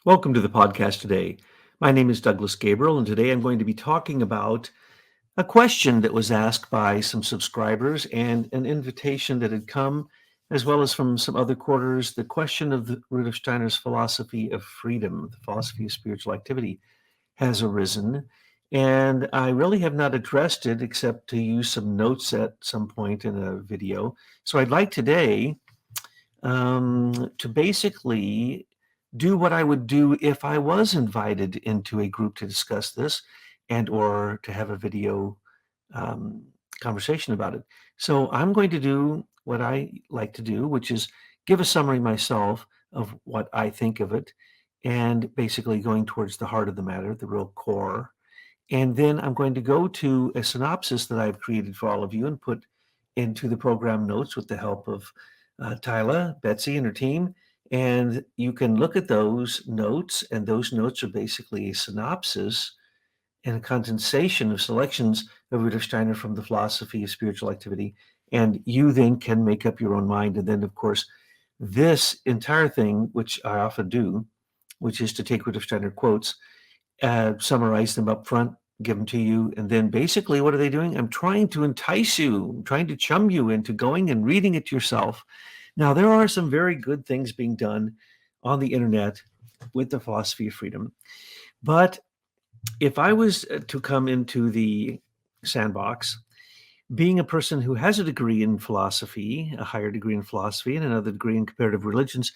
Welcome to the podcast today. My name is Douglas Gabriel, and today I'm going to be talking about a question that was asked by some subscribers and an invitation that had come, as well as from some other quarters. The question of the root of Steiner's philosophy of freedom, the philosophy of spiritual activity, has arisen. And I really have not addressed it except to use some notes at some point in a video. So I'd like today to basically do what I would do if I was invited into a group to discuss this and or to have a video um, conversation about it. So I'm going to do what I like to do, which is give a summary myself of what I think of it, and basically going towards the heart of the matter, the real core. And then I'm going to go to a synopsis that I've created for all of you and put into the program notes with the help of Tyla, Betsy, and her team. And you can look at those notes, and those notes are basically a synopsis and a condensation of selections of Rudolf Steiner from the philosophy of spiritual activity. And you then can make up your own mind. And then, of course, this entire thing, which I often do, which is to take Rudolf Steiner quotes, summarize them up front, give them to you, and then basically what are they doing? I'm trying to entice you, I'm trying to chum you into going and reading it yourself. Now, there are some very good things being done on the internet with the philosophy of freedom, but if I was to come into the sandbox, being a person who has a degree in philosophy, a higher degree in philosophy, and another degree in comparative religions,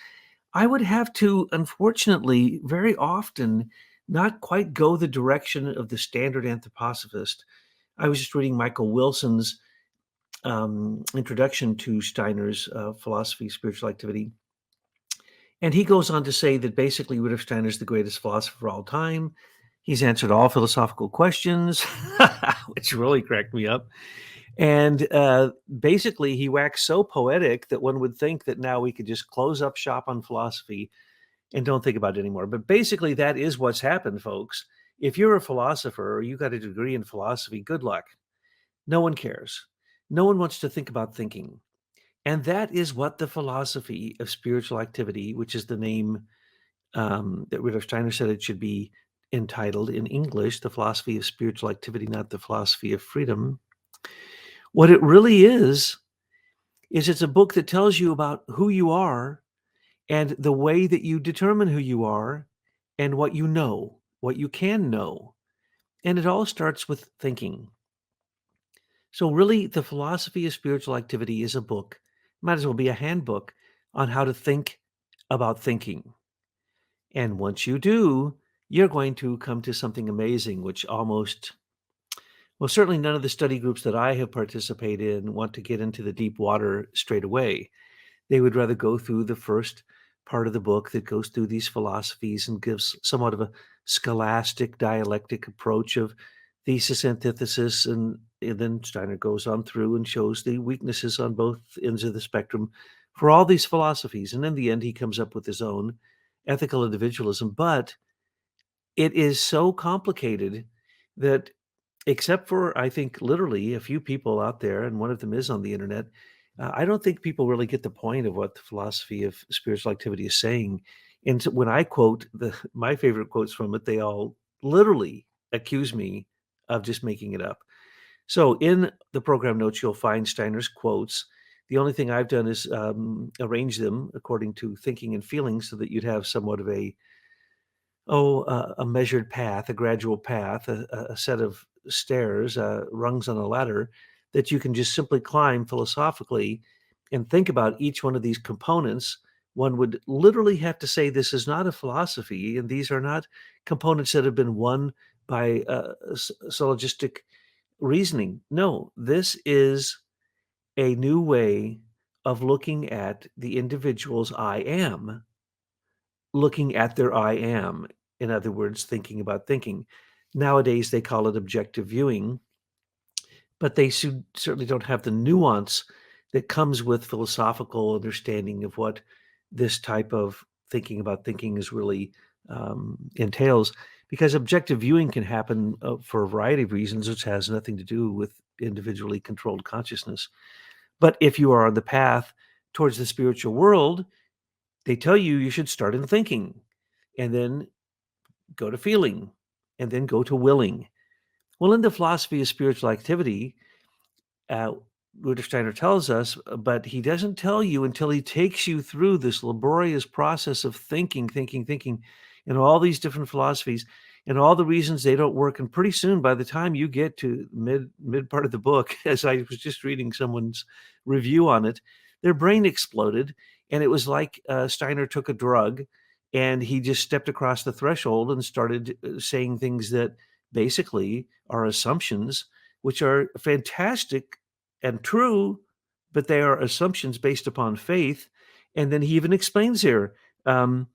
I would have to, unfortunately, very often not quite go the direction of the standard anthroposophist. I was just reading Michael Wilson's introduction to Steiner's philosophy of spiritual activity. And he goes on to say that basically Rudolf Steiner is the greatest philosopher of all time. He's answered all philosophical questions, which really cracked me up. And basically, he waxed so poetic that one would think that now we could just close up shop on philosophy and don't think about it anymore. But basically, that is what's happened, folks. If you're a philosopher or you got a degree in philosophy, good luck. No one cares. No one wants to think about thinking. And that is what the philosophy of spiritual activity, which is the name that Rudolf Steiner said it should be entitled in English, the philosophy of spiritual activity, not the philosophy of freedom. What it really is it's a book that tells you about who you are and the way that you determine who you are and what you can know. And it all starts with thinking. So, really, the philosophy of spiritual activity is a book, might as well be a handbook on how to think about thinking. And once you do, you're going to come to something amazing, which certainly none of the study groups that I have participated in want to get into the deep water straight away. They would rather go through the first part of the book that goes through these philosophies and gives somewhat of a scholastic dialectic approach of thesis, antithesis, and then Steiner goes on through and shows the weaknesses on both ends of the spectrum for all these philosophies. And in the end, he comes up with his own ethical individualism. But it is so complicated that, except for, I think, literally a few people out there, and one of them is on the internet, I don't think people really get the point of what the philosophy of spiritual activity is saying. And so when I quote my favorite quotes from it, they all literally accuse me of just making it up. So in the program notes, you'll find Steiner's quotes. The only thing I've done is arrange them according to thinking and feeling so that you'd have somewhat of a measured path, a gradual path, a set of stairs, rungs on a ladder that you can just simply climb philosophically and think about each one of these components. One would literally have to say this is not a philosophy, and these are not components that have been won by syllogistic reasoning. No, this is a new way of looking at the individual's I am, looking at their I am. In other words, thinking about thinking. Nowadays, they call it objective viewing, but they certainly don't have the nuance that comes with philosophical understanding of what this type of thinking about thinking is really entails. Because objective viewing can happen for a variety of reasons, which has nothing to do with individually controlled consciousness. But if you are on the path towards the spiritual world, they tell you you should start in thinking. and then go to feeling, and then go to willing. Well, in the philosophy of spiritual activity, uh, Rudolf Steiner tells us, but he doesn't tell you until he takes you through this laborious process of thinking, and all these different philosophies and all the reasons they don't work. And pretty soon, by the time you get to mid part of the book, as I was just reading someone's review on it, their brain exploded, and it was like Steiner took a drug, and he just stepped across the threshold and started saying things that basically are assumptions, which are fantastic and true, but they are assumptions based upon faith. And then he even explains here, um,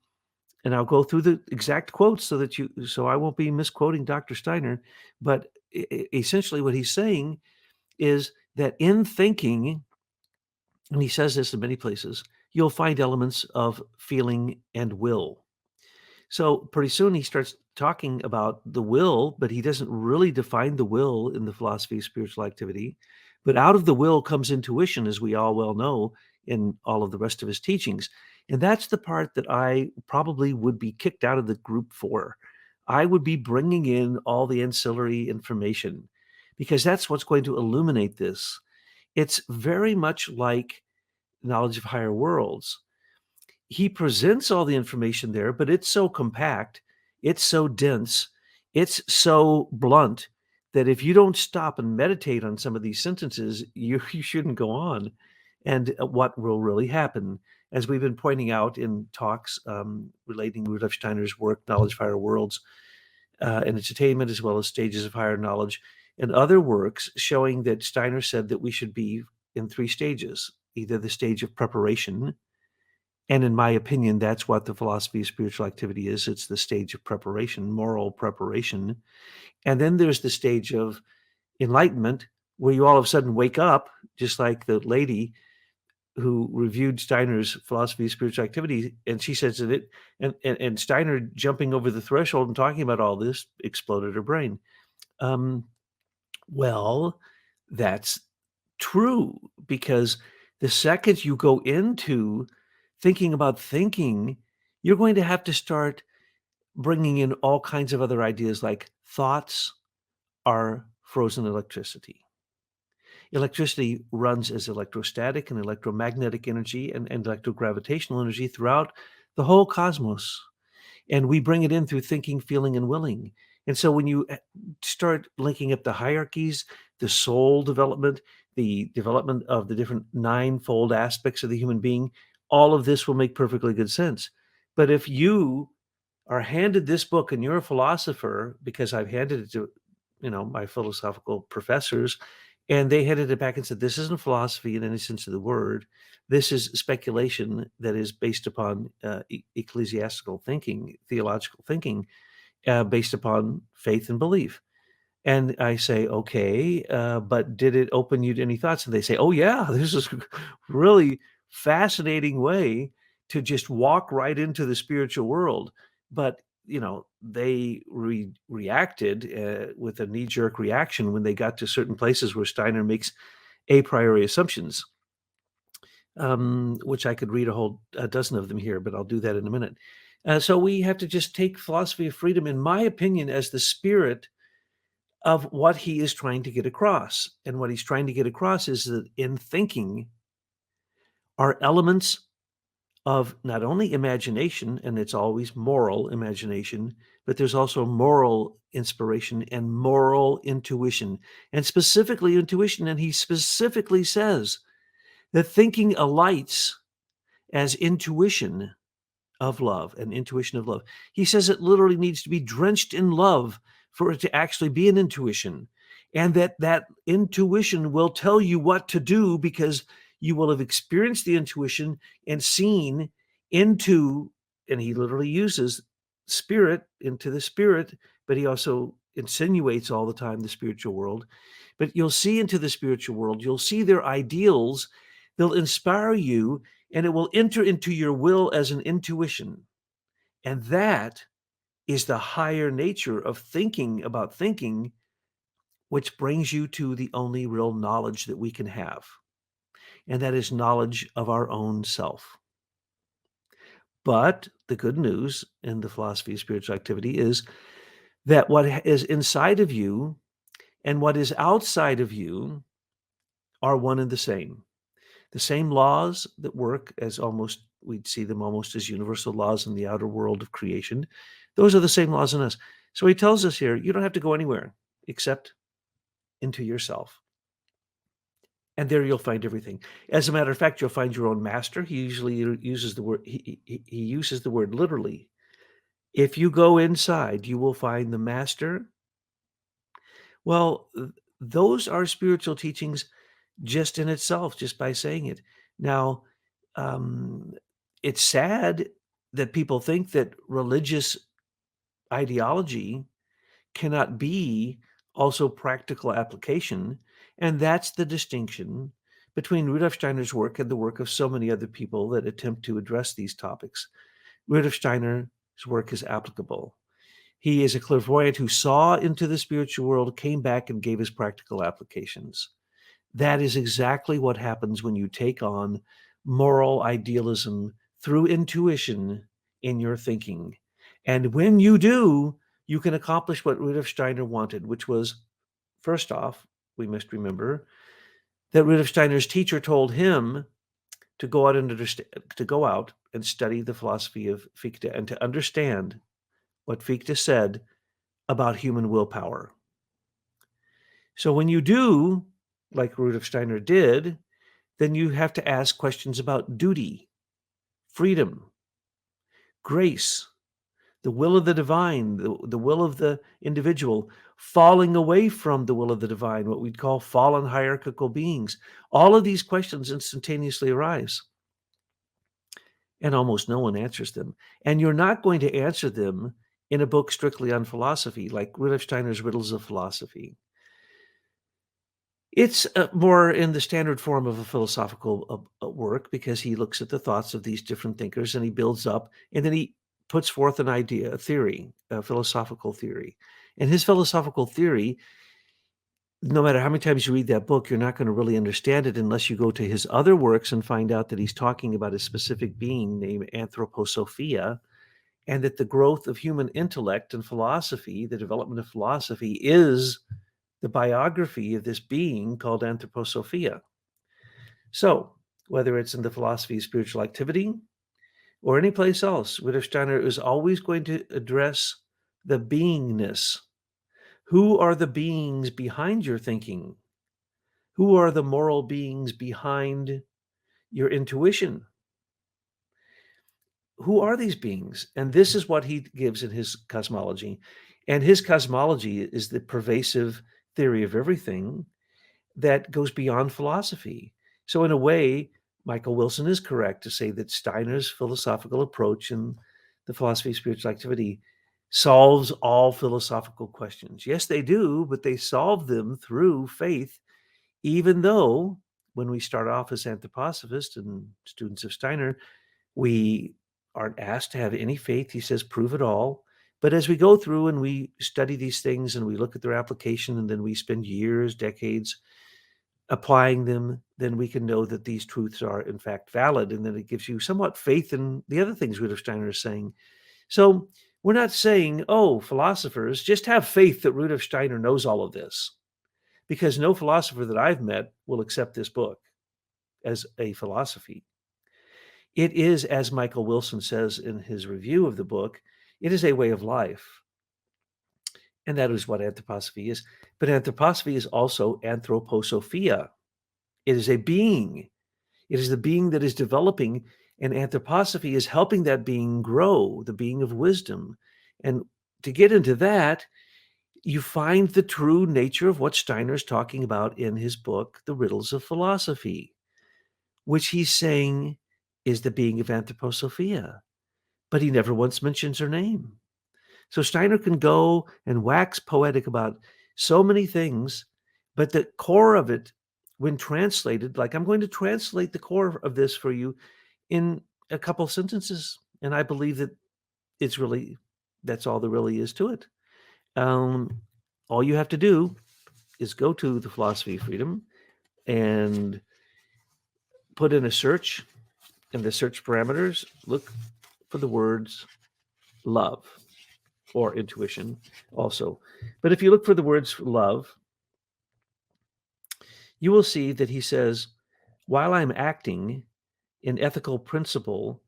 and I'll go through the exact quotes so I won't be misquoting Dr. Steiner, but essentially what he's saying is that in thinking, and he says this in many places, you'll find elements of feeling and will. So pretty soon he starts talking about the will, but he doesn't really define the will in the philosophy of spiritual activity. But out of the will comes intuition, as we all well know in all of the rest of his teachings. And that's the part that I probably would be kicked out of the group for. I would be bringing in all the ancillary information because that's what's going to illuminate this. It's very much like knowledge of higher worlds. He presents all the information there, but it's so compact, it's so dense, it's so blunt that if you don't stop and meditate on some of these sentences, you shouldn't go on. And what will really happen, as we've been pointing out in talks relating to Rudolf Steiner's work, Knowledge of Higher Worlds, and its attainment, as well as Stages of Higher Knowledge, and other works showing that Steiner said that we should be in three stages: either the stage of preparation, and in my opinion, that's what the philosophy of spiritual activity is. It's the stage of preparation, moral preparation. And then there's the stage of enlightenment, where you all of a sudden wake up, just like the lady who reviewed Steiner's philosophy of spiritual activity. And she says that and Steiner jumping over the threshold and talking about all this exploded her brain. Um, well, that's true, because the second you go into thinking about thinking, you're going to have to start bringing in all kinds of other ideas, like thoughts are frozen electricity. Electricity runs as electrostatic and electromagnetic energy and electrogravitational energy throughout the whole cosmos. And we bring it in through thinking, feeling, and willing. And so when you start linking up the hierarchies, the soul development, the development of the different ninefold aspects of the human being, all of this will make perfectly good sense. But if you are handed this book and you're a philosopher, because I've handed it to, my philosophical professors, and they handed it back and said, this isn't philosophy in any sense of the word. This is speculation that is based upon ecclesiastical thinking, theological thinking, based upon faith and belief. And I say, okay, but did it open you to any thoughts? And they say, oh, yeah, this is a really fascinating way to just walk right into the spiritual world. But, they reacted with a knee jerk reaction when they got to certain places where Steiner makes a priori assumptions, which I could read a dozen of them here, but I'll do that in a minute. So we have to just take philosophy of freedom, in my opinion, as the spirit of what he is trying to get across. And what he's trying to get across is that in thinking are elements of not only imagination, and it's always moral imagination, but there's also moral inspiration and moral intuition, and specifically intuition. And he specifically says that thinking alights as intuition of love, an intuition of love. He says it literally needs to be drenched in love for it to actually be an intuition, and that intuition will tell you what to do because you will have experienced the intuition and seen into, and he literally uses spirit, into the spirit, but he also insinuates all the time the spiritual world. But you'll see into the spiritual world, you'll see their ideals, they'll inspire you, and it will enter into your will as an intuition. And that is the higher nature of thinking about thinking, which brings you to the only real knowledge that we can have. And that is knowledge of our own self. But the good news in the philosophy of spiritual activity is that what is inside of you and what is outside of you are one and the same. The same laws that work as we'd see them almost as universal laws in the outer world of creation. Those are the same laws in us. So he tells us here, you don't have to go anywhere except into yourself. And there you'll find everything. As a matter of fact, you'll find your own master. He usually uses the word, he uses the word literally. If you go inside, you will find the master. Well, those are spiritual teachings just in itself, just by saying it. Now, it's sad that people think that religious ideology cannot be also practical application. And that's the distinction between Rudolf Steiner's work and the work of so many other people that attempt to address these topics. Rudolf Steiner's work is applicable. He is a clairvoyant who saw into the spiritual world, came back, and gave us practical applications. That is exactly what happens when you take on moral idealism through intuition in your thinking. And when you do, you can accomplish what Rudolf Steiner wanted, which was, first off, we must remember that Rudolf Steiner's teacher told him to go out and study the philosophy of Fichte and to understand what Fichte said about human willpower. So when you do, like Rudolf Steiner did, then you have to ask questions about duty, freedom, grace, the will of the divine, the will of the individual, falling away from the will of the divine, what we'd call fallen hierarchical beings. All of these questions instantaneously arise, and almost no one answers them. And you're not going to answer them in a book strictly on philosophy, like Rudolf Steiner's Riddles of Philosophy. It's more in the standard form of a philosophical work, because he looks at the thoughts of these different thinkers and he builds up, and then he puts forth an idea, a theory, a philosophical theory. And his philosophical theory, no matter how many times you read that book, you're not going to really understand it unless you go to his other works and find out that he's talking about a specific being named Anthroposophia, and that the growth of human intellect and philosophy, the development of philosophy, is the biography of this being called Anthroposophia. So, whether it's in the philosophy of spiritual activity or any place else, Rudolf Steiner is always going to address the beingness. Who are the beings behind your thinking? Who are the moral beings behind your intuition? Who are these beings? And this is what he gives in his cosmology. And his cosmology is the pervasive theory of everything that goes beyond philosophy. So in a way, Michael Wilson is correct to say that Steiner's philosophical approach in the philosophy of spiritual activity solves all philosophical questions. Yes, they do, but they solve them through faith, even though when we start off as anthroposophists and students of Steiner, we aren't asked to have any faith. He says, prove it all. But as we go through and we study these things and we look at their application, and then we spend years, decades applying them, then we can know that these truths are in fact valid, and then it gives you somewhat faith in the other things Rudolf Steiner is saying. So we're not saying, oh, philosophers, just have faith that Rudolf Steiner knows all of this, because no philosopher that I've met will accept this book as a philosophy. It is, as Michael Wilson says in his review of the book, it is a way of life. And that is what anthroposophy is. But anthroposophy is also anthroposophia. It is a being. It is the being that is developing, and anthroposophy is helping that being grow, the being of wisdom. And to get into that, you find the true nature of what Steiner is talking about in his book, The Riddles of Philosophy, which he's saying is the being of Anthroposophia. But he never once mentions her name. So Steiner can go and wax poetic about so many things, but the core of it, when translated, like I'm going to translate the core of this for you in a couple sentences, and I believe that it's really, that's all there really is to it. All you have to do is go to the Philosophy of Freedom and put in a search, and the search parameters, look for the words love or intuition also. But if you look for the words love, you will see that he says, while I'm acting in ethical principle,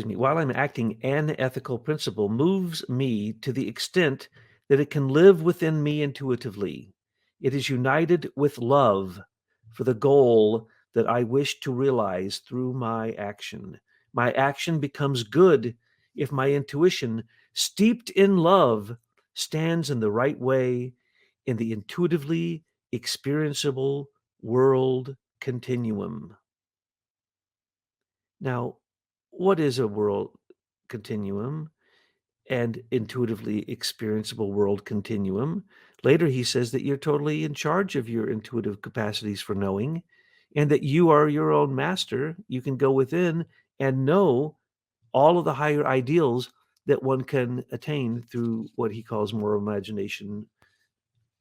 while I'm acting, an ethical principle moves me to the extent that it can live within me intuitively. It is united with love for the goal that I wish to realize through my action. My action becomes good if my intuition, steeped in love, stands in the right way in the intuitively experienceable world continuum. Now, what is a world continuum and intuitively experienceable world continuum? Later, he says that you're totally in charge of your intuitive capacities for knowing and that you are your own master. You can go within and know all of the higher ideals that one can attain through what he calls moral imagination,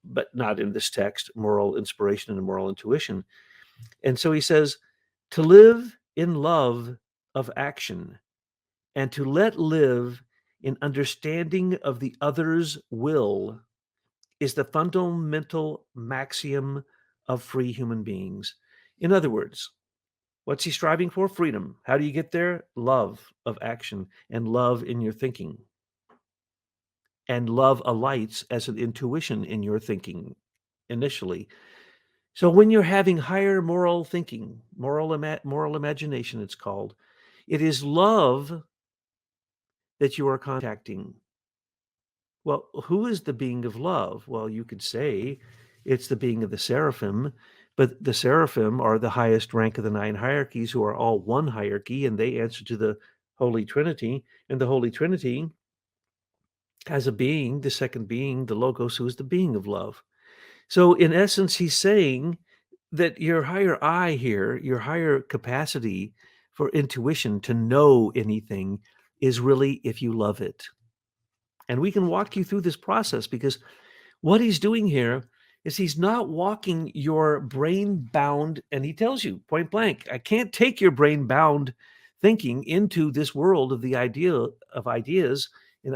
but not in this text, moral inspiration and moral intuition. And so he says, to live in love of action and to let live in understanding of the other's will is the fundamental maxim of free human beings. In other words, what's he striving for? Freedom. How do you get there? Love of action and love in your thinking. And love alights as an intuition in your thinking initially. So when you're having higher moral thinking, moral imagination, it's called, it is love that you are contacting. Well, who is the being of love? Well, you could say it's the being of the seraphim, but the seraphim are the highest rank of the nine hierarchies, who are all one hierarchy, and they answer to the Holy Trinity. And the Holy Trinity has a being, the second being, the Logos, who is the being of love. So, in essence, he's saying that your higher I here, your higher capacity for intuition to know anything, is really if you love it. And we can walk you through this process, because what he's doing here is he's not walking your brain bound, and he tells you point blank, I can't take your brain bound thinking into this world of the ideal of ideas, the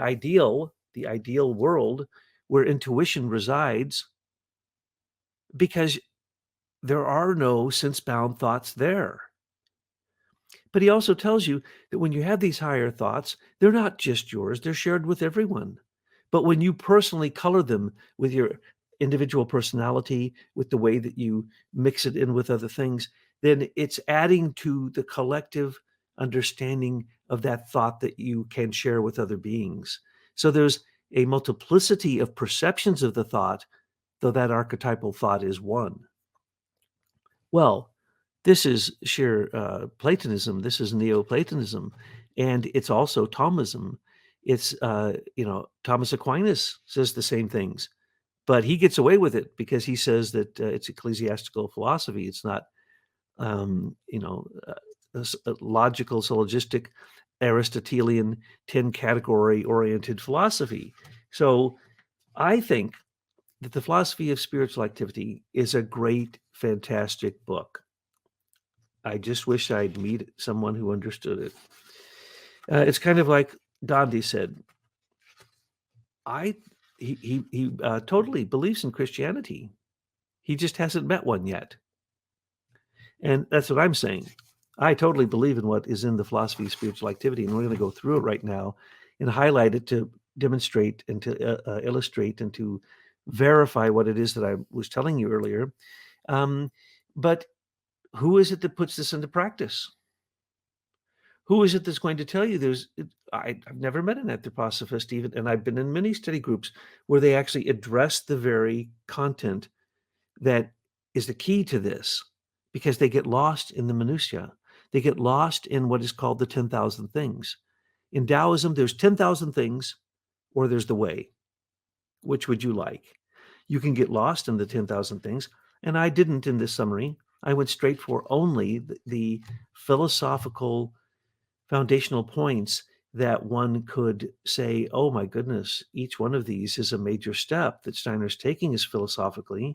ideal world where intuition resides, because there are no sense bound thoughts there. But he also tells you that when you have these higher thoughts, they're not just yours, they're shared with everyone. But when you personally color them with your individual personality, with the way that you mix it in with other things, then it's adding to the collective understanding of that thought that you can share with other beings. So there's a multiplicity of perceptions of the thought, though that archetypal thought is one. Well, this is sheer Platonism. This is Neoplatonism, and it's also Thomism. It's Thomas Aquinas says the same things, but he gets away with it because he says that it's ecclesiastical philosophy. It's not a logical, syllogistic, Aristotelian 10 category oriented philosophy. So I think that the philosophy of spiritual activity is a great, fantastic book. I just wish I'd meet someone who understood it. It's kind of like Gandhi said. He totally believes in Christianity. He just hasn't met one yet, and that's what I'm saying. I totally believe in what is in the philosophy of spiritual activity, and we're going to go through it right now and highlight it to demonstrate and to illustrate and to verify what it is that I was telling you earlier. But who is it that puts this into practice? Who is it that's going to tell you I've never met an anthroposophist even, and I've been in many study groups where they actually address the very content that is the key to this, because they get lost in the minutiae. They get lost in what is called the 10,000 things. In Taoism, there's 10,000 things, or there's the way. Which would you like? You can get lost in the 10,000 things, and I didn't in this summary. I went straight for only the philosophical foundational points that one could say, oh my goodness, each one of these is a major step that Steiner's taking is philosophically.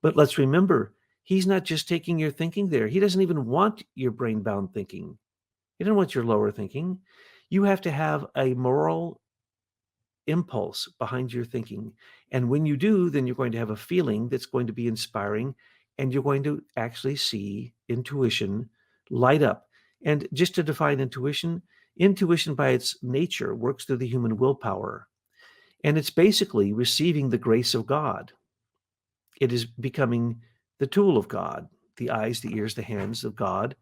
But let's remember, he's not just taking your thinking there. He doesn't even want your brain-bound thinking. You don't want your lower thinking. You have to have a moral impulse behind your thinking. And when you do, then you're going to have a feeling that's going to be inspiring, and you're going to actually see intuition light up. And just to define intuition, intuition by its nature works through the human willpower. And it's basically receiving the grace of God. It is becoming the tool of God, the eyes, the ears, the hands of God,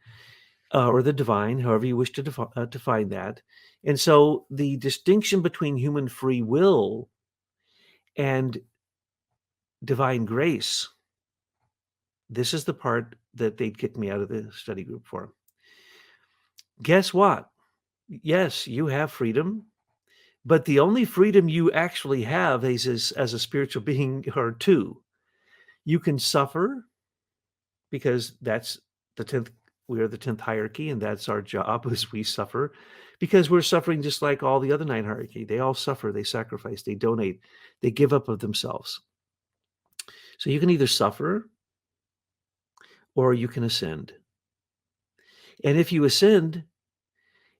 or the divine, however you wish to define that. And so the distinction between human free will and divine grace, this is the part that they'd kick me out of the study group for. Guess what? Yes, you have freedom, but the only freedom you actually have as a spiritual being are two. You can suffer because that's the 10th, we are the 10th hierarchy, and that's our job is we suffer because we're suffering just like all the other 9 hierarchy. They all suffer, they sacrifice, they donate, they give up of themselves. So you can either suffer or you can ascend. And if you ascend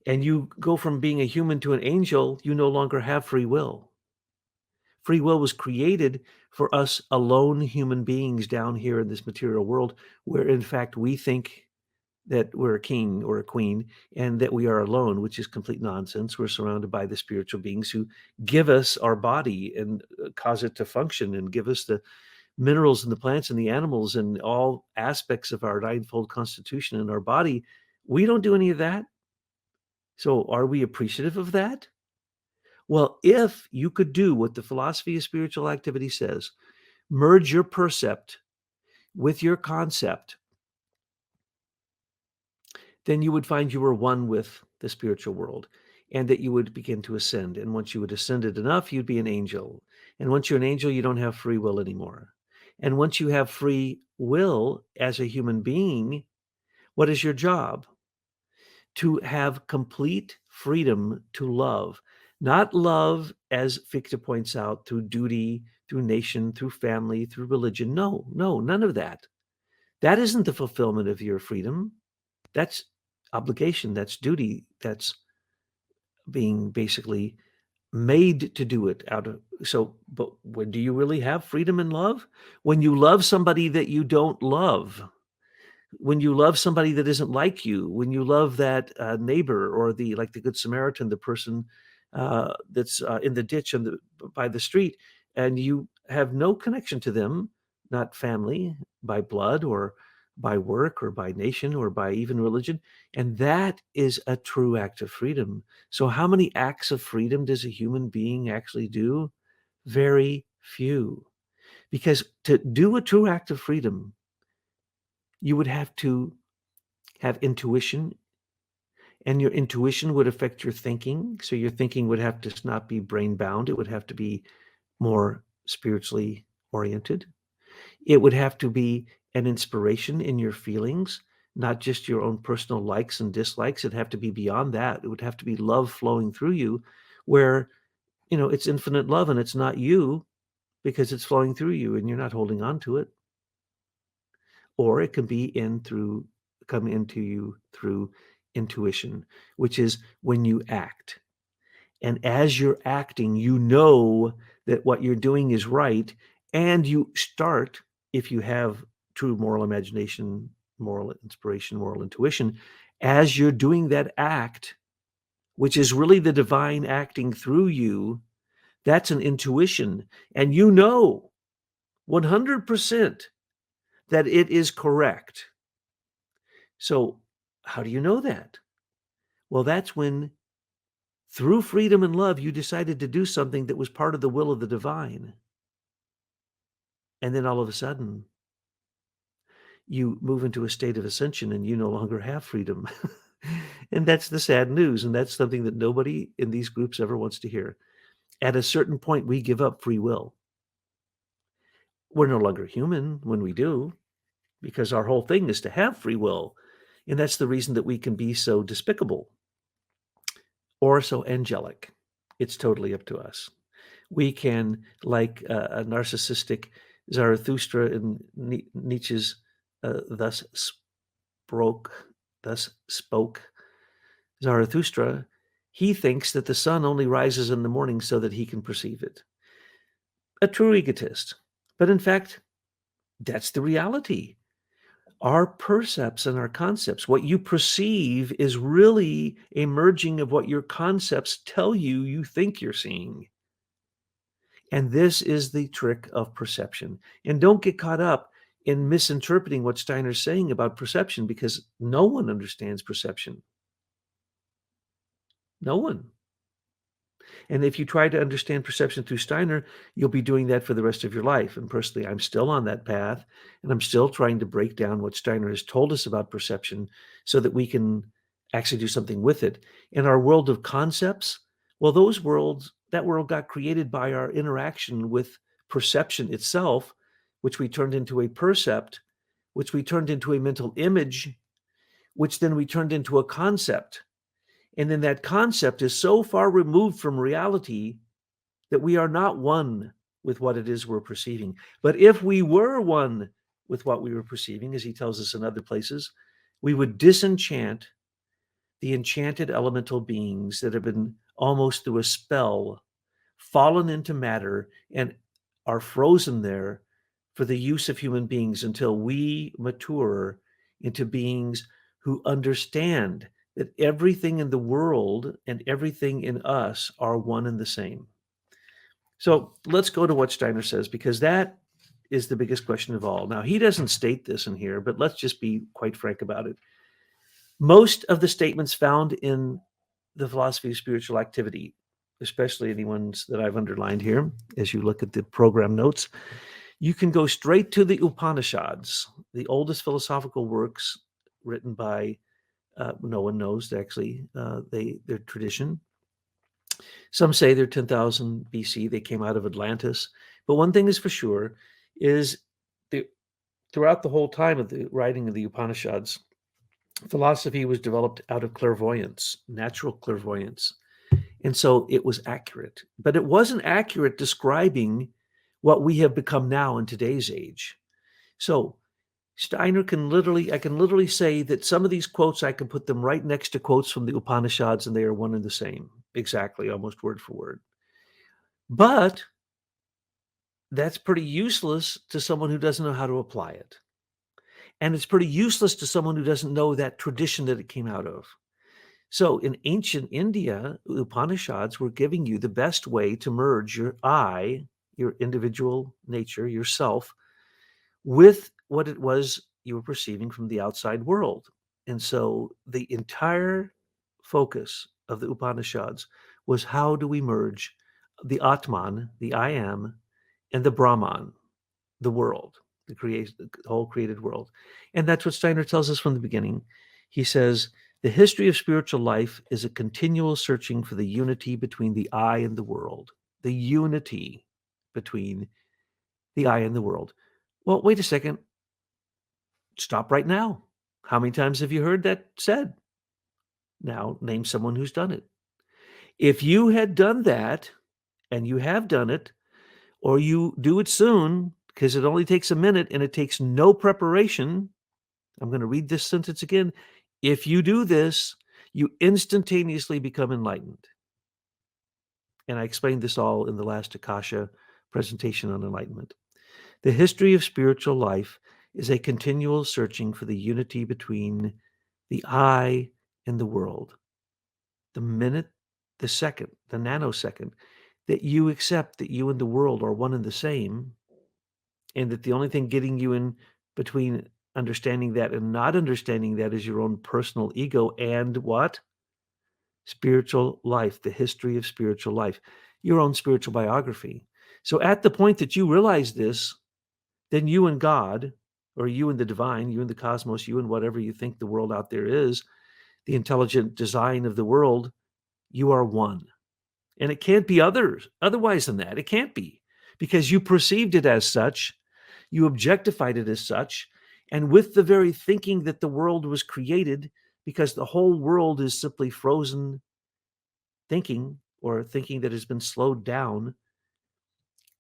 and you go from being a human to an angel, you no longer have free will. Free will was created for us alone human beings down here in this material world, where in fact we think that we're a king or a queen and that we are alone, which is complete nonsense. We're surrounded by the spiritual beings who give us our body and cause it to function and give us the minerals and the plants and the animals and all aspects of our ninefold constitution in our body. We don't do any of that. So are we appreciative of that? Well, if you could do what the philosophy of spiritual activity says, merge your percept with your concept, then you would find you were one with the spiritual world and that you would begin to ascend. And once you had ascended enough, you'd be an angel. And once you're an angel, you don't have free will anymore. And once you have free will as a human being, what is your job? To have complete freedom to love. Not love, as Fichte points out, through duty, through nation, through family, through religion. No, none of that. That isn't the fulfillment of your freedom. That's obligation, that's duty, that's being basically made to do it out of. So, but when do you really have freedom and love? When you love somebody that you don't love, when you love somebody that isn't like you, when you love that neighbor or the like the Good Samaritan, the person that's in the ditch and by the street, and you have no connection to them, not family by blood or by work or by nation or by even religion, and that is a true act of freedom. So, how many acts of freedom does a human being actually do? Very few, because to do a true act of freedom, you would have to have intuition, and your intuition would affect your thinking. So your thinking would have to not be brain bound. It would have to be more spiritually oriented. It would have to be an inspiration in your feelings, not just your own personal likes and dislikes. It'd have to be beyond that. It would have to be love flowing through you where, it's infinite love and it's not you because it's flowing through you and you're not holding on to it. Or it can be come into you through intuition, which is when you act. And as you're acting, you know that what you're doing is right. And you start, if you have true moral imagination, moral inspiration, moral intuition, as you're doing that act, which is really the divine acting through you, that's an intuition. And 100% that it is correct. So, how do you know that? Well, that's when, through freedom and love, you decided to do something that was part of the will of the divine. And then all of a sudden, you move into a state of ascension and you no longer have freedom. And that's the sad news. And that's something that nobody in these groups ever wants to hear. At a certain point, we give up free will. We're no longer human when we do, because our whole thing is to have free will. And that's the reason that we can be so despicable or so angelic. It's totally up to us. We can, like a narcissistic Zarathustra in Nietzsche's thus spoke, Zarathustra, he thinks that the sun only rises in the morning so that he can perceive it. A true egotist. But in fact, that's the reality. Our percepts and our concepts, what you perceive is really a merging of what your concepts tell you you think you're seeing. And this is the trick of perception. And don't get caught up in misinterpreting what Steiner's saying about perception, because no one understands perception. No one. And if you try to understand perception through Steiner, you'll be doing that for the rest of your life. And personally, I'm still on that path, and I'm still trying to break down what Steiner has told us about perception so that we can actually do something with it. In our world of concepts, well, that world got created by our interaction with perception itself, which we turned into a percept, which we turned into a mental image, which then we turned into a concept. And then that concept is so far removed from reality that we are not one with what it is we're perceiving. But if we were one with what we were perceiving, as he tells us in other places, we would disenchant the enchanted elemental beings that have been almost through a spell fallen into matter and are frozen there for the use of human beings until we mature into beings who understand that everything in the world and everything in us are one and the same. So let's go to what Steiner says, because that is the biggest question of all. Now, he doesn't state this in here, but let's just be quite frank about it. Most of the statements found in the philosophy of spiritual activity, especially any ones that I've underlined here, as you look at the program notes, you can go straight to the Upanishads, the oldest philosophical works written by no one knows actually their tradition. Some say they're 10,000 BC. They came out of Atlantis. But one thing is for sure is the, throughout the whole time of the writing of the Upanishads, philosophy was developed out of clairvoyance, natural clairvoyance. And so it was accurate. But it wasn't accurate describing what we have become now in today's age. So I can literally say that some of these quotes, I can put them right next to quotes from the Upanishads, and they are one and the same, exactly, almost word for word. But that's pretty useless to someone who doesn't know how to apply it. And it's pretty useless to someone who doesn't know that tradition that it came out of. So in ancient India, Upanishads were giving you the best way to merge your I, your individual nature, yourself, with what it was you were perceiving from the outside world. And so the entire focus of the Upanishads was, how do we merge the Atman, the I am, and the Brahman, the world, the whole created world. And that's what Steiner tells us from the beginning. He says, the history of spiritual life is a continual searching for the unity between the I and the world. The unity between the I and the world. Well, wait a second. Stop right now. How many times have you heard that said? Now, name someone who's done it. If you had done that, and you have done it, or you do it soon, because it only takes a minute and it takes no preparation. I'm going to read this sentence again. If you do this, you instantaneously become enlightened. And I explained this all in the last Akasha presentation on enlightenment. The history of spiritual life is a continual searching for the unity between the I and the world. The minute, the second, the nanosecond that you accept that you and the world are one and the same, and that the only thing getting you in between understanding that and not understanding that is your own personal ego and what? Spiritual life, the history of spiritual life, your own spiritual biography. So at the point that you realize this, then you and God, or you and the divine, you and the cosmos, you and whatever you think the world out there is, the intelligent design of the world, you are one. And it can't be otherwise than that. It can't be, because you perceived it as such, you objectified it as such, and with the very thinking that the world was created, because the whole world is simply frozen thinking, or thinking that has been slowed down,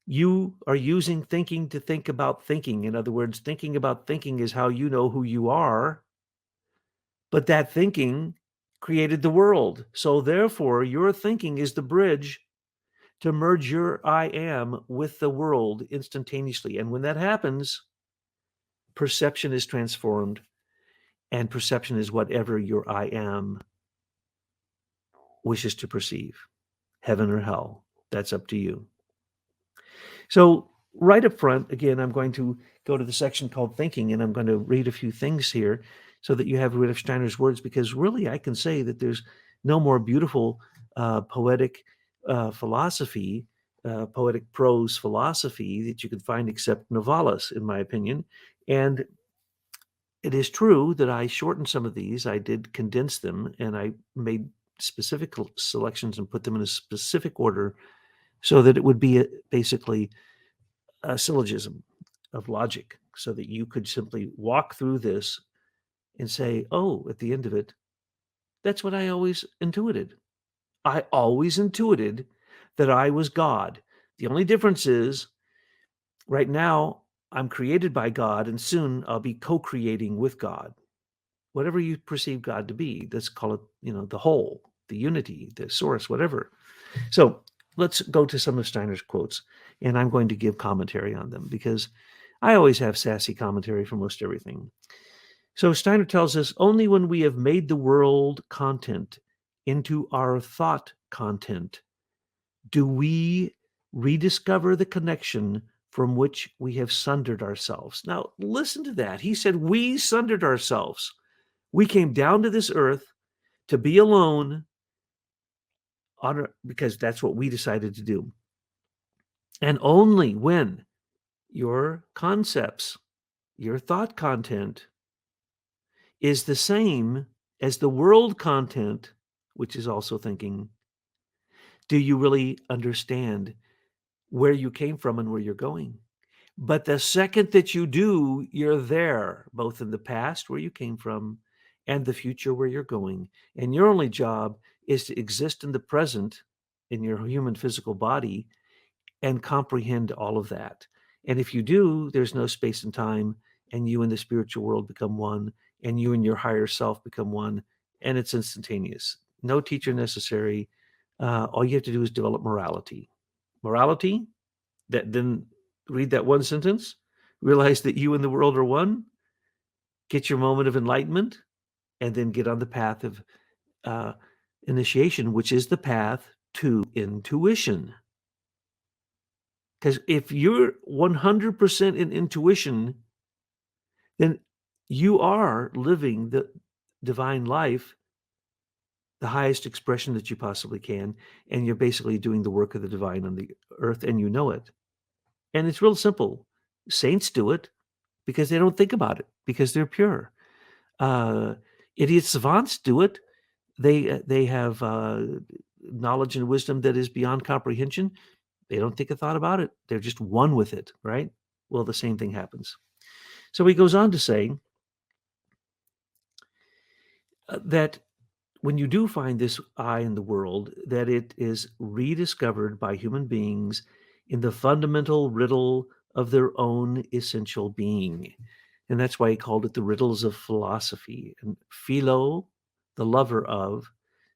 you are using thinking to think about thinking. In other words, thinking about thinking is how you know who you are, but that thinking created the world. So therefore, your thinking is the bridge to merge your I am with the world instantaneously. And when that happens, perception is transformed, and perception is whatever your I am wishes to perceive, heaven or hell. That's up to you. So, right up front, again, I'm going to go to the section called Thinking, and I'm going to read a few things here so that you have Rudolf Steiner's words, because really I can say that there's no more beautiful poetic philosophy, poetic prose philosophy that you can find except Novalis, in my opinion. And it is true that I shortened some of these. I did condense them, and I made specific selections and put them in a specific order so that it would be basically a syllogism of logic, so that you could simply walk through this and say, oh, at the end of it, that's what I always intuited. I always intuited that I was God. The only difference is right now I'm created by God, and soon I'll be co-creating with God. Whatever you perceive God to be, let's call it, the whole, the unity, the source, whatever. So let's go to some of Steiner's quotes, and I'm going to give commentary on them because I always have sassy commentary for most everything. So Steiner tells us only when we have made the world content into our thought content do we rediscover the connection from which we have sundered ourselves. Now, listen to that. He said, we sundered ourselves. We came down to this earth to be alone because that's what we decided to do. And only when your concepts, your thought content is the same as the world content, which is also thinking, do you really understand where you came from and where you're going? But the second that you do, you're there, both in the past where you came from and the future where you're going. And your only job is to exist in the present in your human physical body and comprehend all of that. And if you do, there's no space and time, and you and the spiritual world become one, and you and your higher self become one, and it's instantaneous. No teacher necessary. All you have to do is develop morality. Morality, that then read that one sentence, realize that you and the world are one, get your moment of enlightenment, and then get on the path of uh, initiation, which is the path to intuition. Because if you're 100% in intuition, then you are living the divine life, the highest expression that you possibly can, and you're basically doing the work of the divine on the earth, and you know it. And it's real simple. Saints do it because they don't think about it, because they're pure. Uh, Idiot savants do it. They have knowledge and wisdom that is beyond comprehension. They don't think a thought about it. They're just one with it, right? Well, the same thing happens. So he goes on to say that when you do find this I in the world, that it is rediscovered by human beings in the fundamental riddle of their own essential being. And that's why he called it the riddles of philosophy. And philo, the lover of,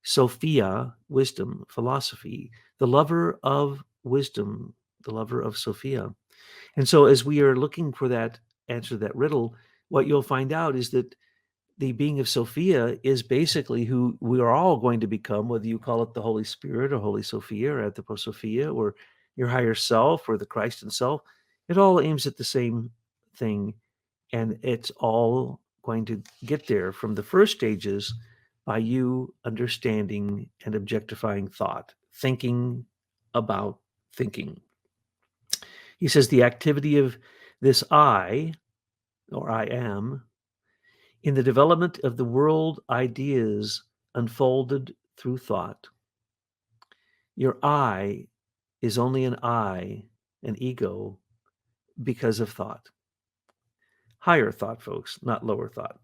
Sophia, wisdom, philosophy, the lover of wisdom, the lover of Sophia. And so as we are looking for that answer to that riddle, what you'll find out is that the being of Sophia is basically who we are all going to become, whether you call it the Holy Spirit or Holy Sophia or Anthroposophia or your higher self or the Christ himself. It all aims at the same thing, and it's all going to get there from the first stages by you understanding and objectifying thought, thinking about thinking. He says the activity of this I, or I am, in the development of the world ideas unfolded through thought. Your I is only an ego, because of thought. Higher thought, folks, not lower thought.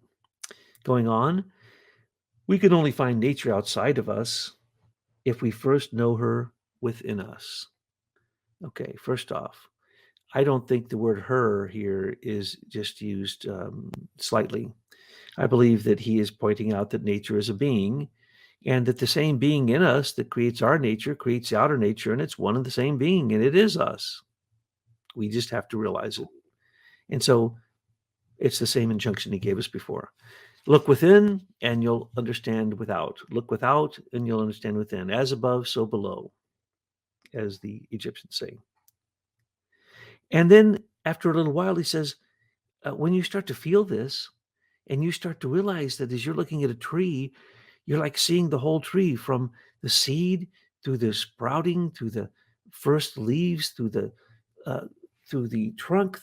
Going on, we can only find nature outside of us if we first know her within us. Okay, first off, I don't think the word her here is just used slightly. I believe that he is pointing out that nature is a being, and that the same being in us that creates our nature creates the outer nature, and it's one and the same being, and it is us. We just have to realize it. And so it's the same injunction he gave us before. Look within, and you'll understand without. Look without, and you'll understand within. As above, so below, as the Egyptians say. And then after a little while, he says, when you start to feel this, and you start to realize that as you're looking at a tree, you're like seeing the whole tree from the seed through the sprouting, through the first leaves, uh, through the trunk,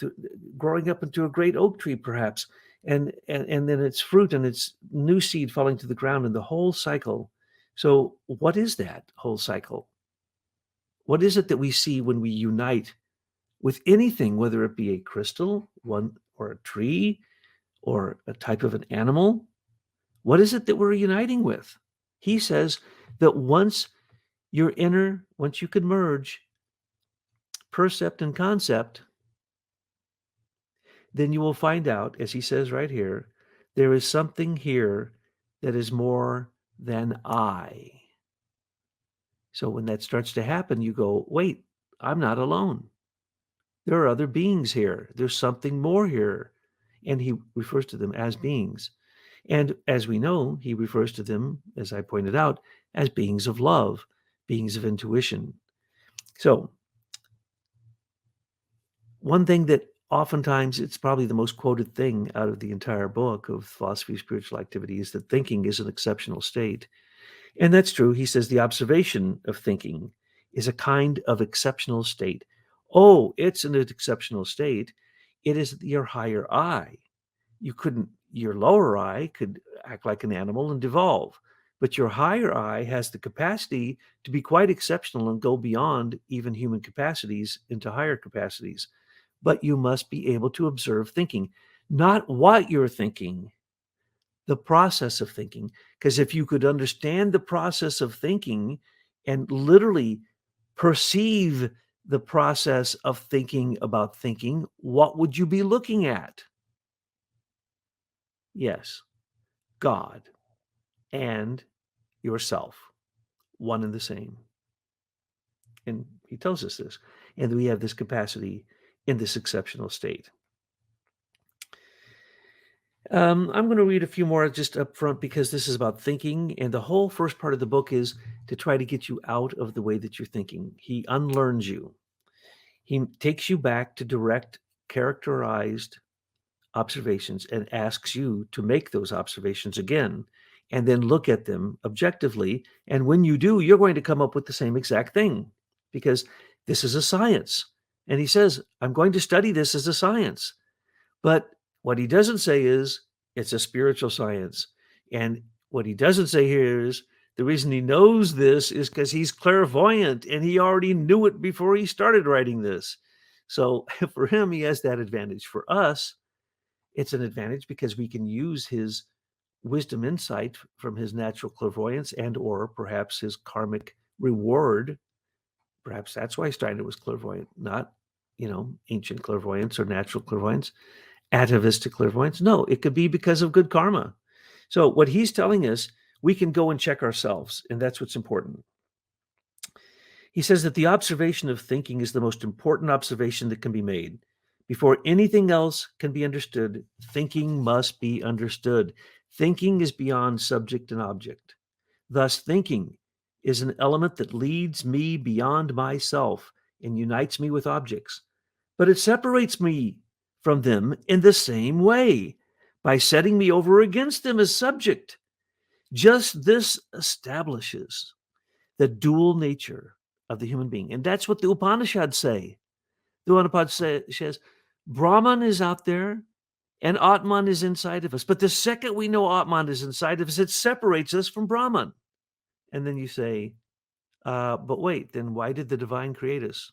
growing up into a great oak tree, perhaps, and then its fruit and its new seed falling to the ground, and the whole cycle. So, what is that whole cycle? What is it that we see when we unite with anything, whether it be a crystal, one or a tree, or a type of an animal? What is it that we're uniting with? He says that once once you can merge percept and concept, then you will find out, as he says right here, there is something here that is more than I. So when that starts to happen, you go, wait, I'm not alone. There are other beings here. There's something more here. And he refers to them as beings. And as we know, he refers to them, as I pointed out, as beings of love, beings of intuition. So, one thing that oftentimes it's probably the most quoted thing out of the entire book of Philosophy of Spiritual Activity is that thinking is an exceptional state. And that's true. He says the observation of thinking is a kind of exceptional state. Oh, it's an exceptional state. It is your higher I. Your lower I could act like an animal and devolve, but your higher I has the capacity to be quite exceptional and go beyond even human capacities into higher capacities. But you must be able to observe thinking, not what you're thinking, the process of thinking. Because if you could understand the process of thinking and literally perceive the process of thinking about thinking, what would you be looking at? Yes, God and yourself, one and the same. And he tells us this. And we have this capacity in this exceptional state. I'm going to read a few more just up front because this is about thinking. And the whole first part of the book is to try to get you out of the way that you're thinking. He unlearns you. He takes you back to direct, characterized observations and asks you to make those observations again and then look at them objectively. And when you do, you're going to come up with the same exact thing because this is a science. And he says, I'm going to study this as a science. But what he doesn't say is it's a spiritual science. And what he doesn't say here is the reason he knows this is because he's clairvoyant and he already knew it before he started writing this. So for him, he has that advantage. For us, it's an advantage because we can use his wisdom insight from his natural clairvoyance and or perhaps his karmic reward. Perhaps that's why Steiner was clairvoyant, not, ancient clairvoyance or natural clairvoyance, atavistic clairvoyance. No, it could be because of good karma. So what he's telling us, we can go and check ourselves, and that's what's important. He says that the observation of thinking is the most important observation that can be made. Before anything else can be understood, thinking must be understood. Thinking is beyond subject and object. Thus, thinking is an element that leads me beyond myself and unites me with objects. But it separates me from them in the same way by setting me over against them as subject. Just this establishes the dual nature of the human being. And that's what the Upanishads say. The Upanishad says, Brahman is out there and Atman is inside of us. But the second we know Atman is inside of us, it separates us from Brahman. And then you say, but wait, then why did the divine create us?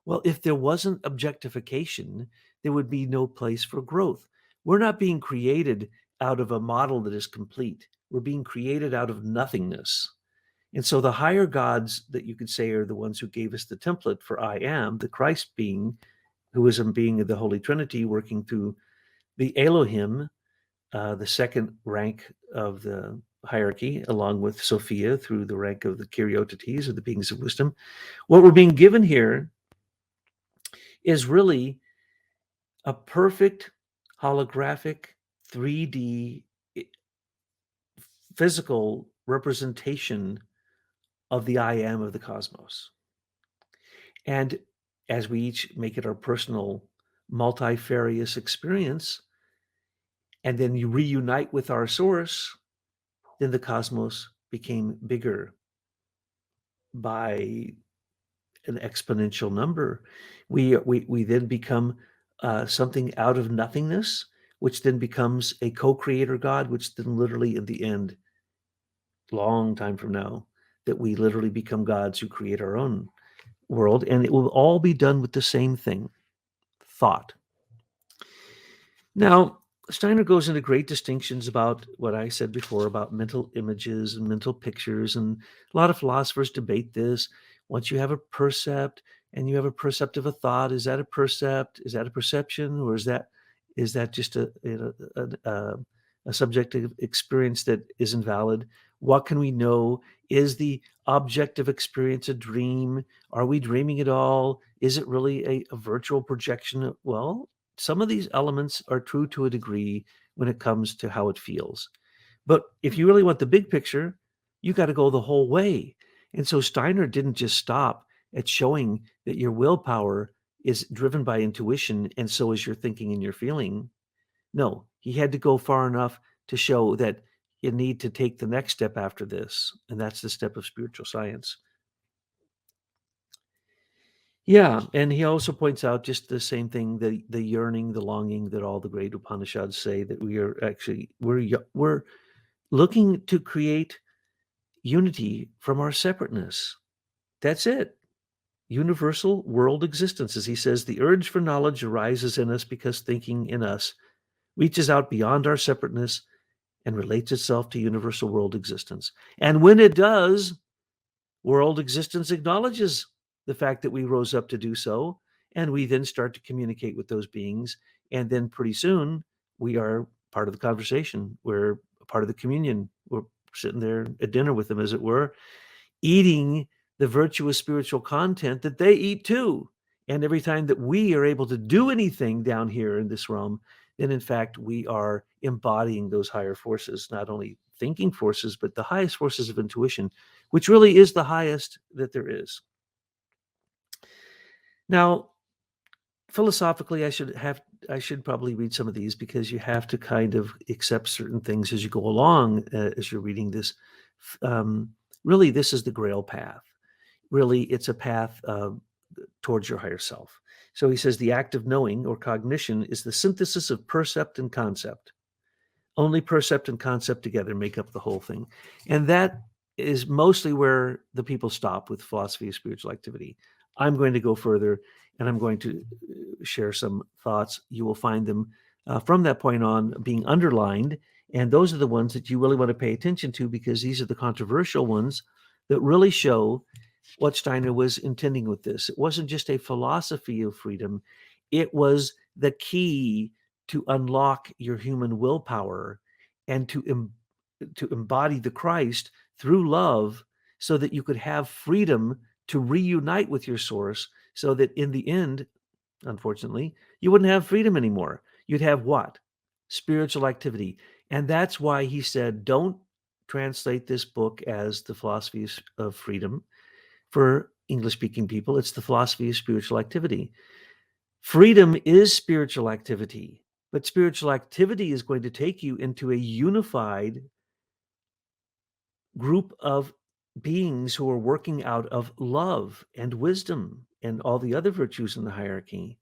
Well, if there wasn't objectification, there would be no place for growth. We're not being created out of a model that is complete. We're being created out of nothingness. And so the higher gods that you could say are the ones who gave us the template for I am, the Christ being, who is a being of the Holy Trinity, working through the Elohim, the second rank of the hierarchy, along with Sophia through the rank of the Kyrieutetes, or the beings of wisdom. What we're being given here is really a perfect holographic 3D physical representation of the I am of the cosmos. And as we each make it our personal multifarious experience, and then you reunite with our source, then the cosmos became bigger by an exponential number. We then become something out of nothingness, which then becomes a co-creator God, which then literally in the end, long time from now, that we literally become gods who create our own world. And it will all be done with the same thing, thought. Now, Steiner goes into great distinctions about what I said before about mental images and mental pictures, and a lot of philosophers debate this. Once you have a percept and you have a percept of a thought, is that a percept? Is that a perception, or is that just a subjective experience that isn't valid? What can we know? Is the objective experience a dream? Are we dreaming at all? Is it really a virtual projection? Well, some of these elements are true to a degree when it comes to how it feels. But if you really want the big picture, you got to go the whole way. And so Steiner didn't just stop at showing that your willpower is driven by intuition, and so is your thinking and your feeling. No, he had to go far enough to show that you need to take the next step after this, and that's the step of spiritual science. Yeah, and he also points out just the same thing, the yearning, the longing that all the great Upanishads say, that we are actually we're looking to create unity from our separateness. That's it. Universal world existence. As he says, the urge for knowledge arises in us because thinking in us reaches out beyond our separateness and relates itself to universal world existence. And when it does, world existence acknowledges the fact that we rose up to do so, and we then start to communicate with those beings. And then pretty soon, we are part of the conversation. We're a part of the communion. We're sitting there at dinner with them, as it were, eating the virtuous spiritual content that they eat too. And every time that we are able to do anything down here in this realm, then in fact, we are embodying those higher forces, not only thinking forces, but the highest forces of intuition, which really is the highest that there is. Now, philosophically, I should probably read some of these, because you have to kind of accept certain things as you go along, as you're reading this. Really, this is the Grail path. Really, it's a path towards your higher self. So he says the act of knowing, or cognition, is the synthesis of percept and concept. Only percept and concept together make up the whole thing. And that is mostly where the people stop with philosophy of spiritual activity. I'm going to go further, and I'm going to share some thoughts. You will find them from that point on being underlined. And those are the ones that you really want to pay attention to, because these are the controversial ones that really show what Steiner was intending with this. It wasn't just a philosophy of freedom. It was the key to unlock your human willpower and to embody the Christ through love, so that you could have freedom to reunite with your source, so that in the end, unfortunately, you wouldn't have freedom anymore. You'd have what? Spiritual activity. And that's why he said, don't translate this book as the philosophy of freedom. For English-speaking people, it's the philosophy of spiritual activity. Freedom is spiritual activity, but spiritual activity is going to take you into a unified group of beings who are working out of love and wisdom and all the other virtues in the hierarchy.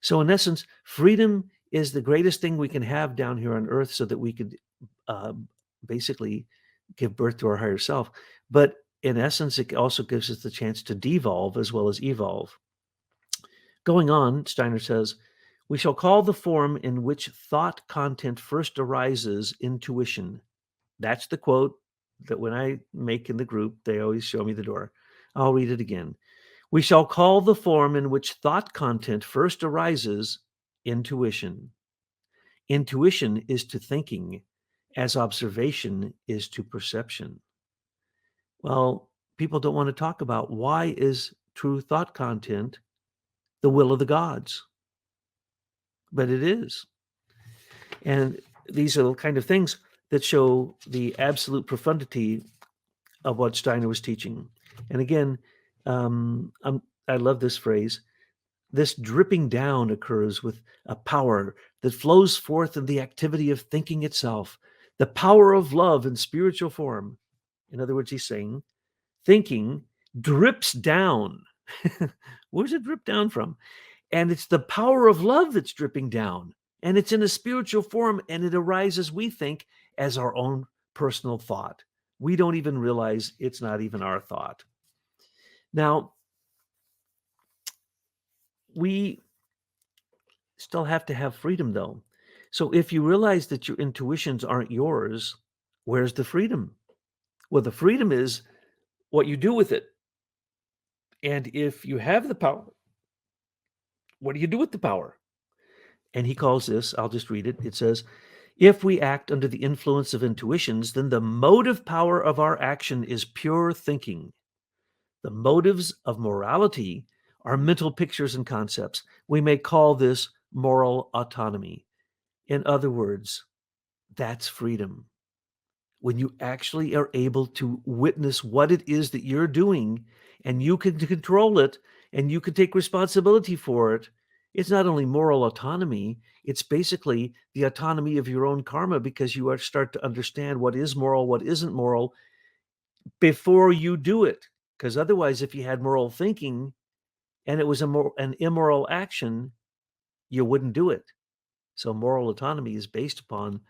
So in essence, freedom is the greatest thing we can have down here on earth, so that we could uh, basically give birth to our higher self. But in essence, it also gives us the chance to devolve as well as evolve. Going on, Steiner says, we shall call the form in which thought content first arises intuition. That's the quote that when I make in the group, they always show me the door. I'll read it again. We shall call the form in which thought content first arises intuition. Intuition is to thinking, as observation is to perception. Well, people don't want to talk about why is true thought content the will of the gods, but it is. And these are the kind of things that show the absolute profundity of what Steiner was teaching. And again, I love this phrase. This dripping down occurs with a power that flows forth in the activity of thinking itself, the power of love in spiritual form. In other words, he's saying thinking drips down. Where does it drip down from? And it's the power of love that's dripping down. And it's in a spiritual form, and it arises, we think, as our own personal thought. We don't even realize it's not even our thought. Now, we still have to have freedom, though. So if you realize that your intuitions aren't yours, where's the freedom? Well, the freedom is what you do with it. And if you have the power, what do you do with the power? And he calls this, I'll just read it. It says, if we act under the influence of intuitions, then the motive power of our action is pure thinking. The motives of morality are mental pictures and concepts. We may call this moral autonomy. In other words, that's freedom. When you actually are able to witness what it is that you're doing and you can control it and you can take responsibility for it, it's not only moral autonomy, it's basically the autonomy of your own karma because you are start to understand what is moral, what isn't moral before you do it. Because otherwise, if you had moral thinking and it was an immoral action, you wouldn't do it. So moral autonomy is based upon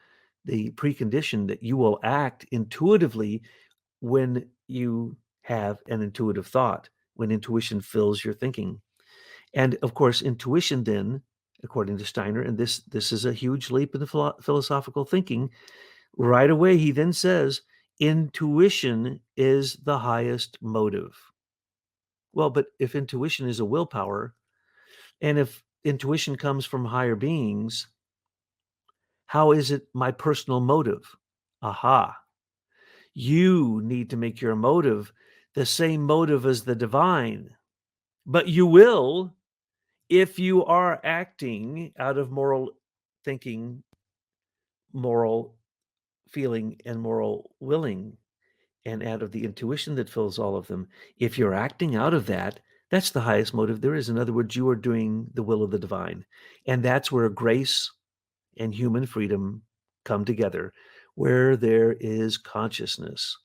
the precondition that you will act intuitively when you have an intuitive thought, when intuition fills your thinking. And of course, intuition then, according to Steiner, and this is a huge leap in the philosophical thinking, right away he then says, intuition is the highest motive. Well, but if intuition is a willpower, and if intuition comes from higher beings, how is it my personal motive? Aha. You need to make your motive the same motive as the divine, but you will if you are acting out of moral thinking, moral feeling, and moral willing, and out of the intuition that fills all of them. If you're acting out of that, that's the highest motive there is. In other words, you are doing the will of the divine. And that's where grace and human freedom come together, where there is consciousness.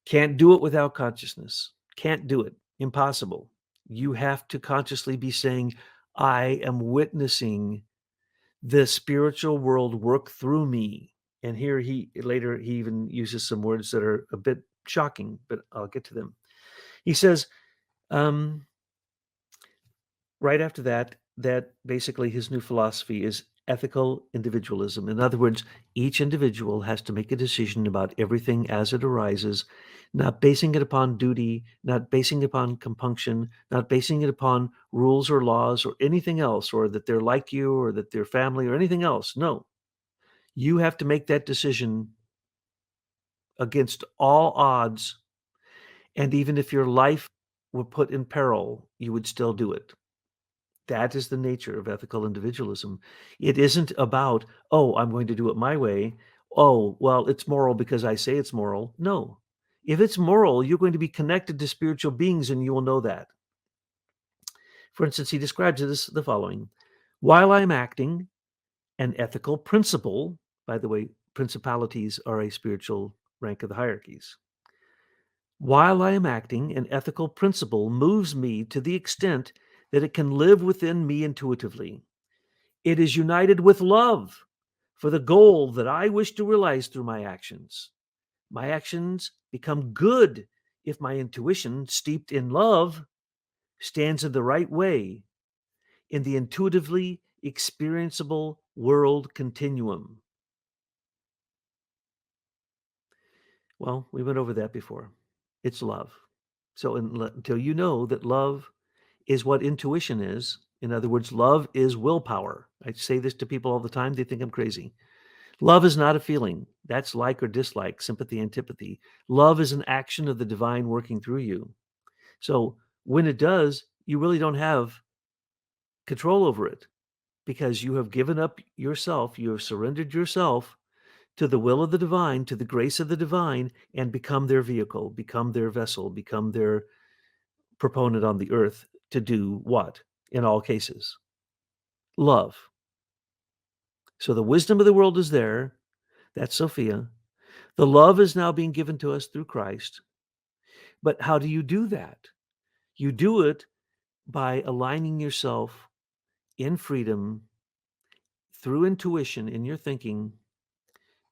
Can't do it without consciousness. Can't do it. Impossible. You have to consciously be saying, I am witnessing the spiritual world work through me. And here he even uses some words that are a bit shocking, but I'll get to them. He says, um, right after that, that basically his new philosophy is ethical individualism. In other words, each individual has to make a decision about everything as it arises, not basing it upon duty, not basing it upon compunction, not basing it upon rules or laws or anything else, or that they're like you or that they're family or anything else. No, you have to make that decision against all odds. And even if your life were put in peril, you would still do it. That is the nature of ethical individualism. It isn't about, oh, I'm going to do it my way. Oh, well, it's moral because I say it's moral. No. If it's moral, you're going to be connected to spiritual beings and you will know that. For instance, he describes it as the following. While I'm acting an ethical principle, by the way, principalities are a spiritual rank of the hierarchies. While I am acting, an ethical principle moves me to the extent that it can live within me intuitively. It is united with love for the goal that I wish to realize through my actions. My actions become good if my intuition, steeped in love, stands in the right way in the intuitively experienceable world continuum. Well, we went over that before. It's love. So until you know that love is what intuition is, in other words, love is willpower. I say this to people all the time. They think I'm crazy. Love is not a feeling. That's like or dislike, sympathy, antipathy. Love is an action of the divine working through you. So when it does, you really don't have control over it because you have given up yourself, you have surrendered yourself to the will of the divine, to the grace of the divine, and become their vehicle, become their vessel, become their proponent on the earth to do what in all cases? Love. So the wisdom of the world is there. That's Sophia. The love is now being given to us through Christ. But how do you do that? You do it by aligning yourself in freedom through intuition in your thinking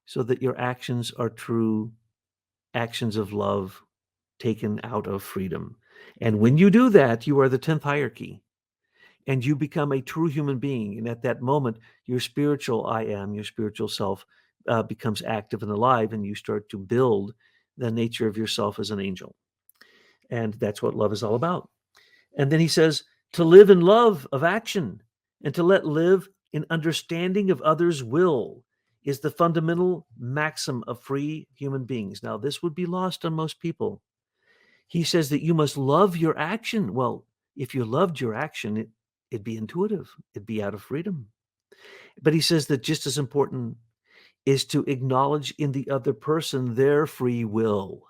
so that your actions are true actions of love taken out of freedom. And when you do that, you are the 10th hierarchy and you become a true human being. And at that moment, your spiritual I am, your spiritual self becomes active and alive, and you start to build the nature of yourself as an angel. And that's what love is all about. And then he says, to live in love of action and to let live in understanding of others' will is the fundamental maxim of free human beings. Now, this would be lost on most people. He says that you must love your action. Well, if you loved your action, it'd be intuitive, it'd be out of freedom. But he says that just as important is to acknowledge in the other person their free will.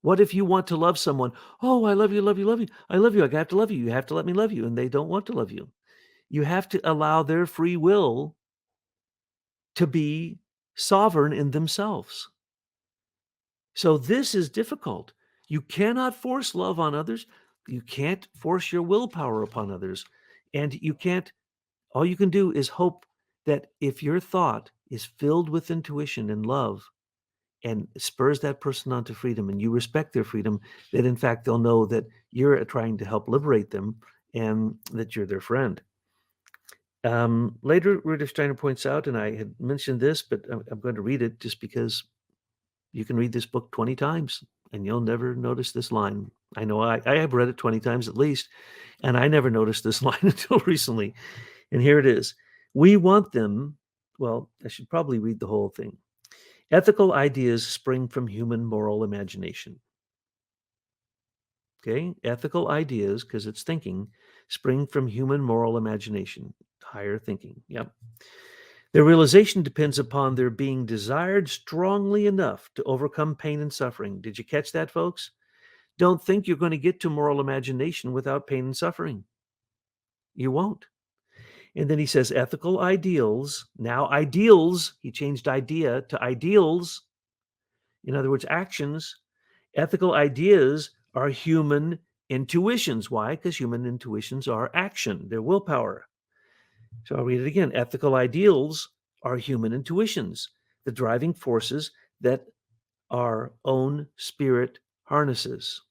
What if you want to love someone? Oh, I love you, love you, love you. I love you. I have to love you. You have to let me love you. And they don't want to love you. You have to allow their free will to be sovereign in themselves. So this is difficult. You cannot force love on others. You can't force your willpower upon others. And you can't, all you can do is hope that if your thought is filled with intuition and love and spurs that person on to freedom and you respect their freedom, that in fact they'll know that you're trying to help liberate them and that you're their friend. Later, Rudolf Steiner points out, and I had mentioned this, but I'm going to read it just because you can read this book 20 times and you'll never notice this line. I know I have read it 20 times at least, and I never noticed this line until recently. And here it is. We want them, well, I should probably read the whole thing. Ethical ideas spring from human moral imagination. Okay? Ethical ideas, because it's thinking, spring from human moral imagination, higher thinking. Yep. Their realization depends upon their being desired strongly enough to overcome pain and suffering. Did you catch that, folks? Don't think you're going to get to moral imagination without pain and suffering. You won't. And then he says ethical ideals. Now, ideals, he changed idea to ideals. In other words, actions. Ethical ideas are human intuitions. Why? Because human intuitions are action, they're willpower. So I'll read it again. Ethical ideals are human intuitions, the driving forces that our own spirit harnesses.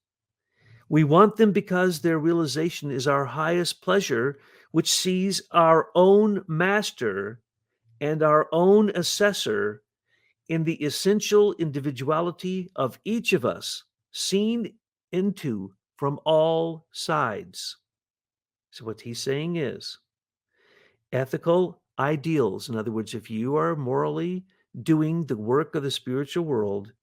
We want them because their realization is our highest pleasure, which sees our own master and our own assessor in the essential individuality of each of us, seen into from all sides. So, what he's saying is ethical ideals. In other words, if you are morally doing the work of the spiritual world,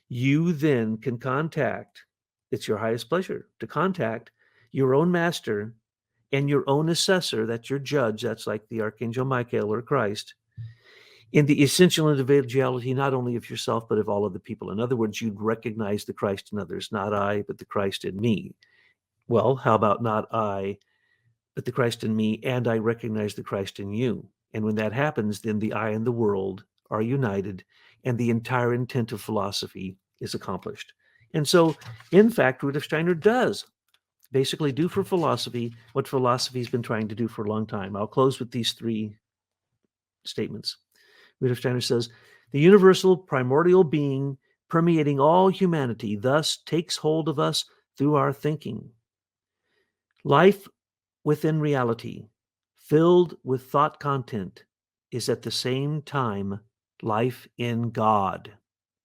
you then can contact, it's your highest pleasure to contact your own master and your own assessor, that's your judge, that's like the Archangel Michael or Christ, in the essential individuality, not only of yourself, but of all of the people. In other words, you'd recognize the Christ in others, not I, but the Christ in me. Well, how about not I, but the Christ in me, and I recognize the Christ in you? And when that happens, then the I and the world are united, and the entire intent of philosophy is accomplished. And so, in fact, Rudolf Steiner does basically do for philosophy what philosophy's been trying to do for a long time. I'll close with these three statements. Rudolf Steiner says, the universal primordial being permeating all humanity thus takes hold of us through our thinking. Life within reality, filled with thought content, is at the same time life in God.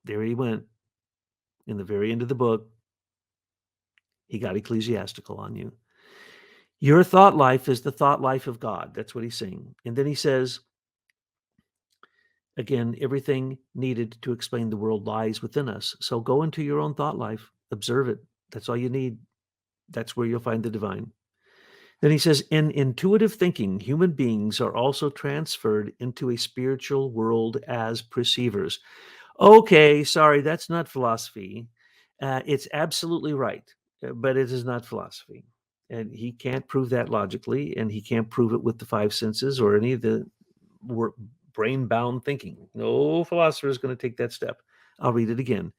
There he went. In the very end of the book, he got ecclesiastical on you. Your thought life is the thought life of God. That's what he's saying. And then he says, Again, everything needed to explain the world lies within us. So go into your own thought life, observe it. That's all you need. That's where you'll find the divine. Then he says, in intuitive thinking, human beings are also transferred into a spiritual world as perceivers. Okay, sorry, that's not philosophy. It's absolutely right, but it is not philosophy. And he can't prove that logically, and he can't prove it with the five senses or any of the brain-bound thinking. No philosopher is going to take that step. I'll read it again.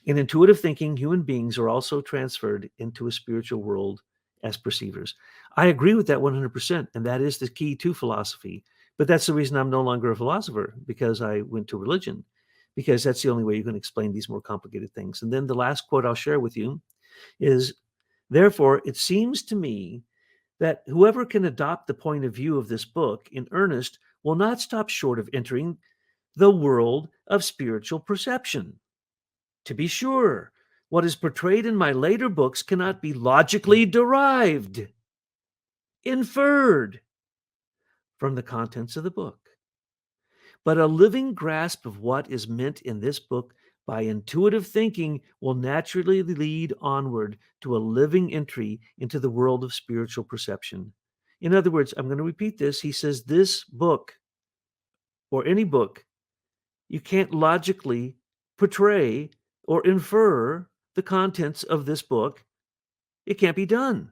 In intuitive thinking, human beings are also transferred into a spiritual world as perceivers. I agree with that 100%, and that is the key to philosophy. But that's the reason I'm no longer a philosopher, because I went to religion, because that's the only way you can explain these more complicated things. And then the last quote I'll share with you is, therefore, it seems to me that whoever can adopt the point of view of this book in earnest will not stop short of entering the world of spiritual perception. To be sure, what is portrayed in my later books cannot be logically derived, inferred from the contents of the book. But a living grasp of what is meant in this book by intuitive thinking will naturally lead onward to a living entry into the world of spiritual perception. In other words, I'm going to repeat this. He says this book, or any book, you can't logically portray or infer the contents of this book. It can't be done.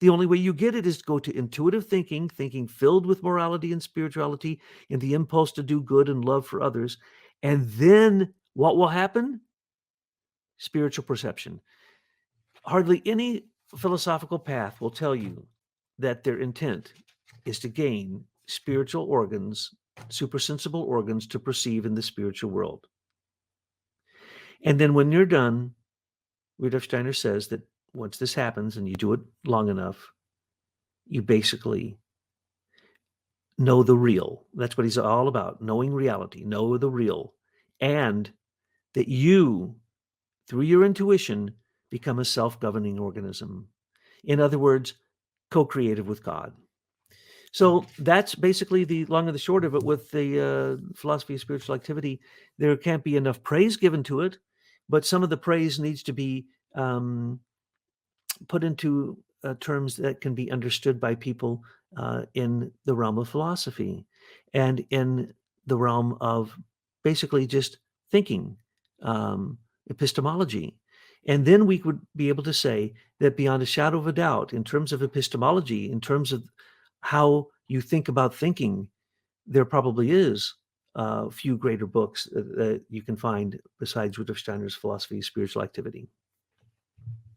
The only way you get it is to go to intuitive thinking, thinking filled with morality and spirituality and the impulse to do good and love for others. And then what will happen? Spiritual perception. Hardly any philosophical path will tell you that their intent is to gain spiritual organs, supersensible organs to perceive in the spiritual world. And then when you're done, Rudolf Steiner says that once this happens and you do it long enough, you basically know the real. That's what he's all about, knowing reality, know the real. And that you, through your intuition, become a self-governing organism. In other words, co-creative with God. So that's basically the long and the short of it with the philosophy of spiritual activity. There can't be enough praise given to it, but some of the praise needs to be put into terms that can be understood by people in the realm of philosophy and in the realm of basically just thinking, epistemology. And then we would be able to say that beyond a shadow of a doubt, in terms of epistemology, in terms of how you think about thinking, there probably is a few greater books that you can find besides Rudolf Steiner's philosophy of spiritual activity.